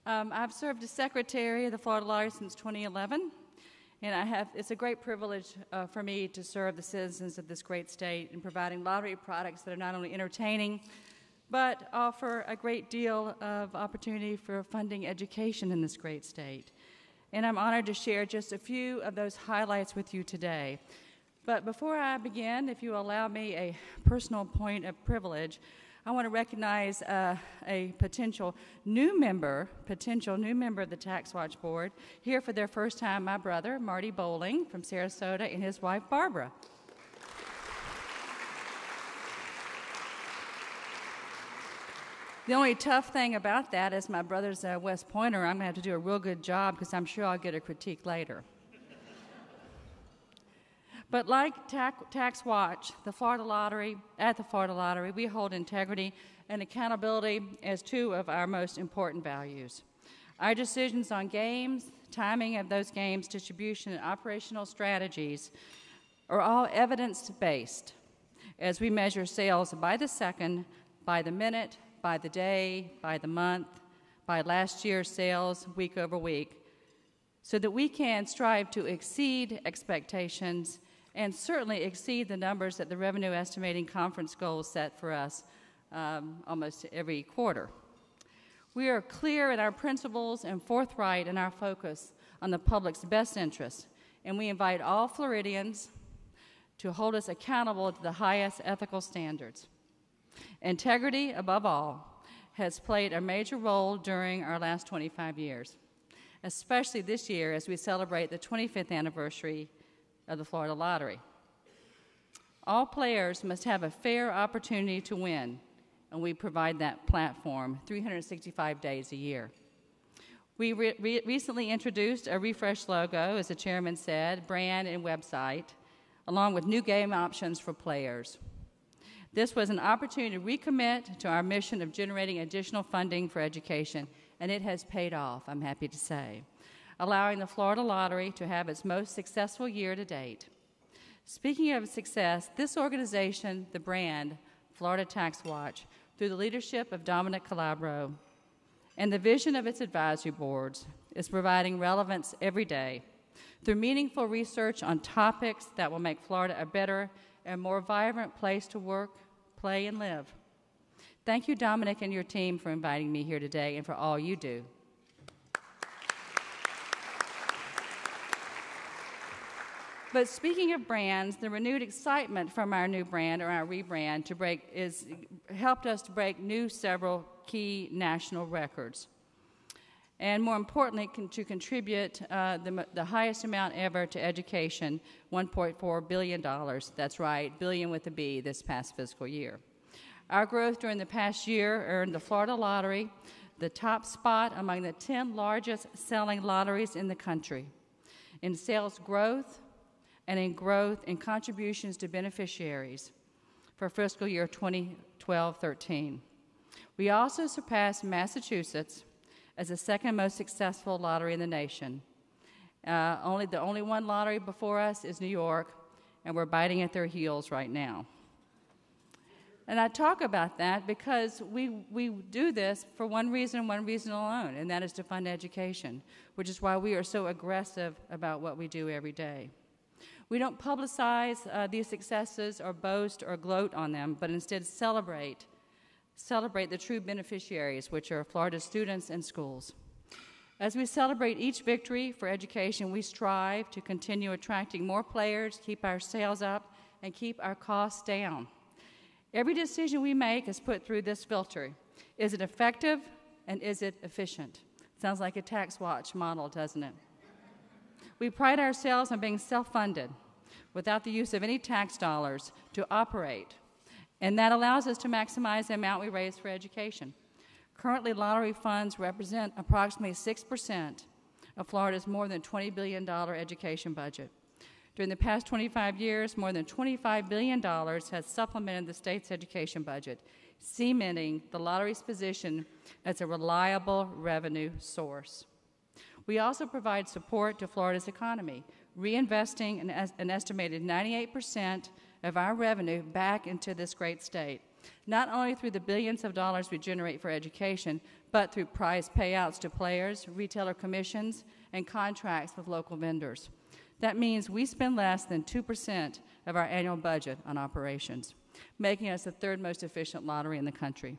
I've served as secretary of the Florida Lottery since 2011, and it's a great privilege for me to serve the citizens of this great state in providing lottery products that are not only entertaining, but offer a great deal of opportunity for funding education in this great state. And I'm honored to share just a few of those highlights with you today. But before I begin, if you allow me a personal point of privilege, I want to recognize a potential new member of the TaxWatch board. Here for their first time, my brother, Marty Bowling from Sarasota, and his wife, Barbara. The only tough thing about that is my brother's a West Pointer. I'm going to have to do a real good job because I'm sure I'll get a critique later. But like TaxWatch, the Florida Lottery, we hold integrity and accountability as two of our most important values. Our decisions on games, timing of those games, distribution, and operational strategies are all evidence-based as we measure sales by the second, by the minute, by the day, by the month, by last year's sales week over week, so that we can strive to exceed expectations and certainly exceed the numbers that the revenue estimating conference goals set for us almost every quarter. We are clear in our principles and forthright in our focus on the public's best interests, and we invite all Floridians to hold us accountable to the highest ethical standards. Integrity, above all, has played a major role during our last 25 years, especially this year as we celebrate the 25th anniversary of the Florida Lottery. All players must have a fair opportunity to win, and we provide that platform 365 days a year. We recently introduced a refreshed logo, as the chairman said, brand and website, along with new game options for players. This was an opportunity to recommit to our mission of generating additional funding for education, and it has paid off, I'm happy to say, allowing the Florida Lottery to have its most successful year to date. Speaking of success, this organization, the brand, Florida TaxWatch, through the leadership of Dominic Calabro and the vision of its advisory boards, is providing relevance every day through meaningful research on topics that will make Florida a better and more vibrant place to work, play, and live. Thank you, Dominic, and your team for inviting me here today and for all you do. But speaking of brands, the renewed excitement from our new brand, or our rebrand, helped us to break several key national records. And more importantly, to contribute the highest amount ever to education, $1.4 billion. That's right, billion with a B, this past fiscal year. Our growth during the past year earned the Florida Lottery the top spot among the 10 largest selling lotteries in the country in sales growth and in growth in contributions to beneficiaries for fiscal year 2012-13. We also surpassed Massachusetts as the second most successful lottery in the nation. The only one lottery before us is New York, and we're biting at their heels right now. And I talk about that because we do this for one reason alone, and that is to fund education, which is why we are so aggressive about what we do every day. We don't publicize these successes or boast or gloat on them, but instead celebrate the true beneficiaries, which are Florida's students and schools. As we celebrate each victory for education, we strive to continue attracting more players, keep our sales up, and keep our costs down. Every decision we make is put through this filter. Is it effective, and is it efficient? Sounds like a TaxWatch model, doesn't it? We pride ourselves on being self-funded without the use of any tax dollars to operate, and that allows us to maximize the amount we raise for education. Currently, lottery funds represent approximately 6% of Florida's more than $20 billion education budget. During the past 25 years, more than $25 billion has supplemented the state's education budget, cementing the lottery's position as a reliable revenue source. We also provide support to Florida's economy, reinvesting an estimated 98% of our revenue back into this great state, not only through the billions of dollars we generate for education, but through prize payouts to players, retailer commissions, and contracts with local vendors. That means we spend less than 2% of our annual budget on operations, making us the third most efficient lottery in the country.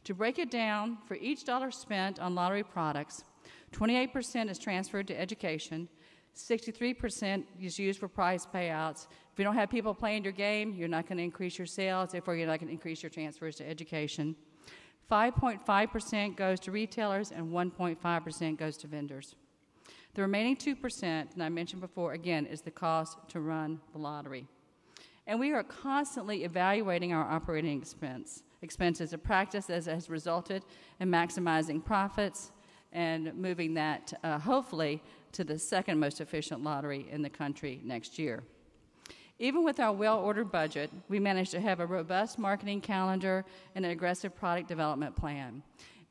To break it down, for each dollar spent on lottery products, 28% is transferred to education, 63% is used for prize payouts. If you don't have people playing your game, you're not going to increase your sales, therefore you're not going to increase your transfers to education. 5.5% goes to retailers and 1.5% goes to vendors. The remaining 2%, and I mentioned before, again, is the cost to run the lottery. And we are constantly evaluating our operating expenses, a practice that has resulted in maximizing profits and moving that, hopefully, to the second most efficient lottery in the country next year. Even with our well-ordered budget, we managed to have a robust marketing calendar and an aggressive product development plan.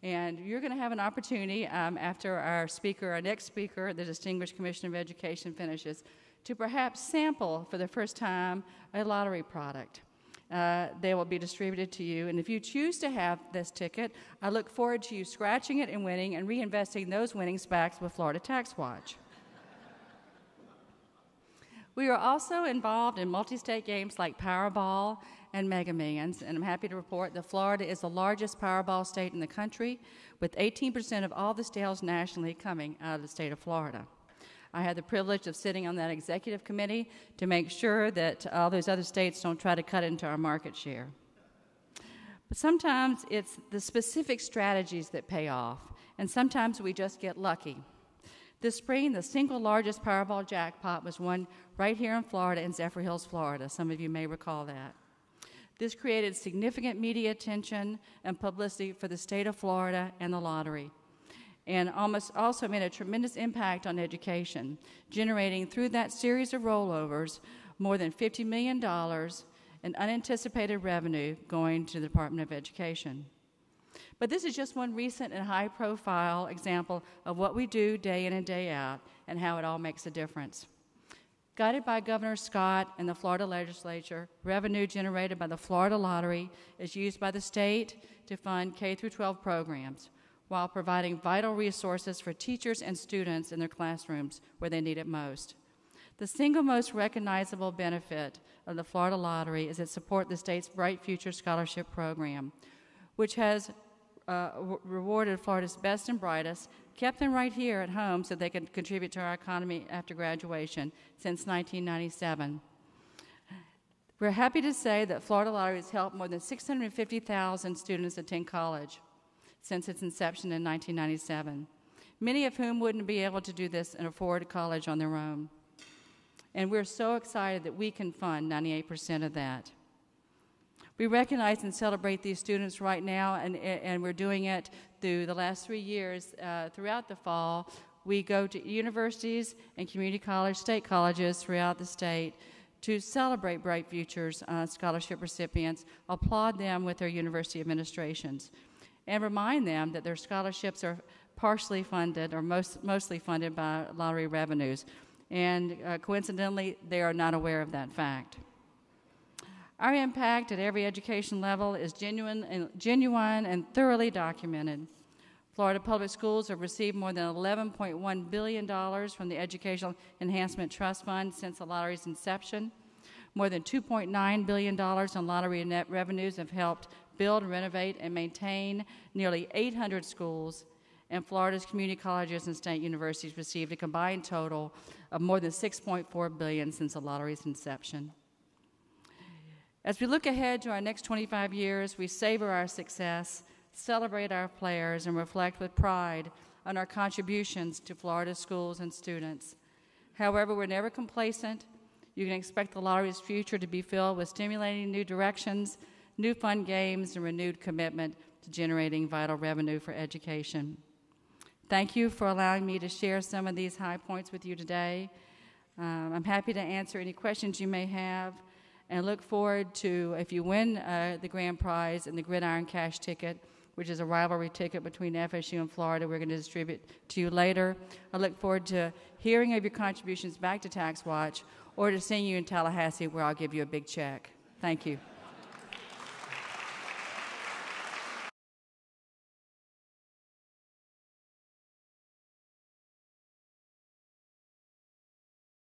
And you're going to have an opportunity after our next speaker, the Distinguished Commissioner of Education, finishes, to perhaps sample for the first time a lottery product. They will be distributed to you, and if you choose to have this ticket, I look forward to you scratching it and winning and reinvesting those winnings back with Florida TaxWatch. We are also involved in multi-state games like Powerball and Mega Millions, and I'm happy to report that Florida is the largest Powerball state in the country, with 18% of all the sales nationally coming out of the state of Florida. I had the privilege of sitting on that executive committee to make sure that all those other states don't try to cut into our market share. But sometimes it's the specific strategies that pay off, and sometimes we just get lucky. This spring, the single largest Powerball jackpot was won right here in Florida, in Zephyr Hills, Florida. Some of you may recall that. This created significant media attention and publicity for the state of Florida and the lottery, and also made a tremendous impact on education, generating through that series of rollovers more than $50 million in unanticipated revenue going to the Department of Education. But this is just one recent and high-profile example of what we do day in and day out and how it all makes a difference. Guided by Governor Scott and the Florida legislature, revenue generated by the Florida Lottery is used by the state to fund K-12 programs while providing vital resources for teachers and students in their classrooms where they need it most. The single most recognizable benefit of the Florida Lottery is it supports the state's Bright Future Scholarship Program, which has rewarded Florida's best and brightest, kept them right here at home so they can contribute to our economy after graduation since 1997. We're happy to say that Florida Lottery has helped more than 650,000 students attend college since its inception in 1997, many of whom wouldn't be able to do this and afford college on their own. And we're so excited that we can fund 98% of that. We recognize and celebrate these students right now, and we're doing it through the last 3 years. Throughout the fall, we go to universities and community college, state colleges throughout the state to celebrate Bright Futures scholarship recipients, applaud them with their university administrations, and remind them that their scholarships are partially funded or mostly funded by lottery revenues. And coincidentally, they are not aware of that fact. Our impact at every education level is genuine and thoroughly documented. Florida public schools have received more than $11.1 billion from the Educational Enhancement Trust Fund since the lottery's inception. More than $2.9 billion in lottery net revenues have helped build, renovate, and maintain nearly 800 schools, and Florida's community colleges and state universities received a combined total of more than $6.4 billion since the lottery's inception. As we look ahead to our next 25 years, we savor our success, celebrate our players, and reflect with pride on our contributions to Florida schools and students. However, we're never complacent. You can expect the lottery's future to be filled with stimulating new directions, new fun games, and renewed commitment to generating vital revenue for education. Thank you for allowing me to share some of these high points with you today. I'm happy to answer any questions you may have, and look forward to, if you win the grand prize and the Gridiron Cash ticket, which is a rivalry ticket between FSU and Florida, we're going to distribute to you later. I look forward to hearing of your contributions back to TaxWatch, or to seeing you in Tallahassee, where I'll give you a big check. Thank you.